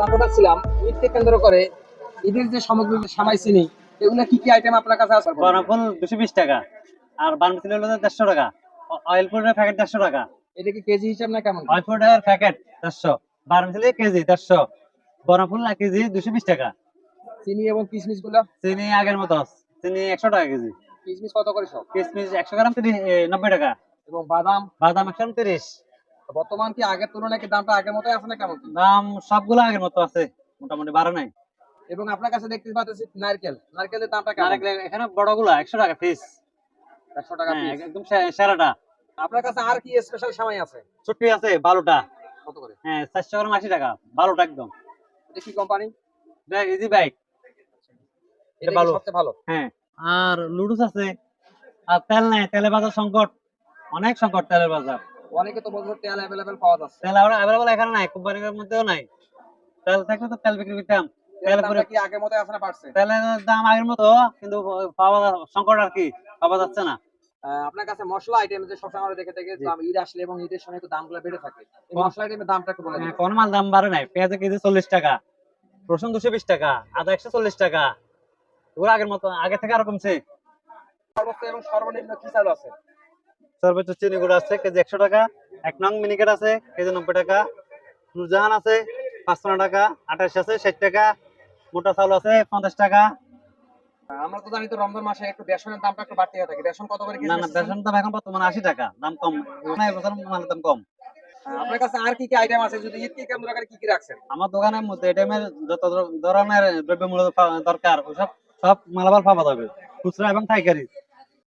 জানতে চাচ্ছিলাম ঈদকে কেন্দ্র করে ঈদের যে সামগ্রী সামাই চিনি এগুলো কি কি আইটেম আপনার কাছে আছে? বনাফুল 220 টাকা, আর বানমিছিল হলো 150 টাকা, অয়েল ফুডের প্যাকেট 150 টাকা, এটা কি কেজি হিসাব না কেমন? অয়েল ফুডের প্যাকেট 150, বানমিছিল কেজি 150, বনাফুল না কেজি 220 টাকা। চিনি এবং কিশমিশ গুলা চিনি আগের মতো আছে, চিনি 100 টাকা কেজি। কিশমিশ কত করে সব? কিশমিশ 100 গ্রাম 90 টাকা, এবং বাদাম বাদাম 130। বর্তমান কি আগের তুলনায় কি দামটা আগের মতোই আছে না কেমন কি? দাম সবগুলো আগের মতো আছে, মোটামুটি বাড়ে নাই। এবং আপনার কাছে দেখতে পাচ্ছি নারকেলের দামটা কেমন? নারকেল এখানে বড়গুলা 100 টাকা পিস। 100 টাকা হ্যাঁ, পিস। একদম সেরাটা। আপনার কাছে আর কি স্পেশাল সামাই আছে? ছুটি আছে ভালোটা। কত করে? হ্যাঁ, 400 গ্রাম 80 টাকা, ভালোটা একদম। এটা কি কোম্পানি? দেখ ইজি বাইক, এটা এটা কি ভালো। সবচেয়ে ভালো? হ্যাঁ, আর লুডুস আছে। আর তেল নাই, তেলের বাজার সংকট, অনেক সংকট তেলের বাজার। অনেকে তো বলছে তেল অ্যাভেলেবেল পাওয়া যাচ্ছে। তেল এখন অ্যাভেলেবল এখানে নাই, কোম্পানির মধ্যেও নাই। তেল থাকলে তো তেল বিক্রি করতাম। তেল তেলের পুরো, দামটা কি আগের মতোই আছে না বাড়ছে? তেলের দাম আগের মতো, কিন্তু সংকট আর কি, পাওয়া যাচ্ছে না। আপনার কাছে মশলা আইটেম যে সবসময় আমরা দেখে থাকি জি। দাম ঈদ আসলে এবং ঈদের সময় একটু দামগুলো বেড়ে থাকে, এই কোন- মশলা আইটেমের দামটা একটু বলে হ্যাঁ, দিন। কোন মাল দাম বাড়ে নাই। পেঁয়াজের কেজি 40 টাকা, রসুন 220 টাকা, আদা 140 টাকা। ওগুলো আগের মতো, আগে থেকে আরো কমছে। সর্বোচ্চ এবং সর্বনিম্ন কি চাল আছে? সর্বোচ্চ চিনি গুঁড়ো আছে কেজি 100 টাকা, 1 নং মিনিকেট আছে কেজি 90 টাকা, নুরজাহান আছে 55 টাকা, 28 আছে 60 টাকা, মোটা চাউল আছে 50 টাকা। আমরা তো জানি তো রমজান মাসে একটু বেসনের দামটা একটু বাড়তি হয়ে থাকে, বেসন কত করে কেজি না না, বেচতেছেন? বেসন দাম এখন বর্তমানে 80 টাকা, দাম কম। এবছর মালের দাম কম। আপনার কাছে আর কি কি আইটেম আছে, যদি ঈদকে কেন্দ্র করে কি কি রাখছেন? আমার দোকানের মধ্যে এটিএমের যত ধরনের দ্রব্যমূল্য দরকার ওসব সব মালামাল পাওয়া যাবে, খুচরা এবং পাইকারি।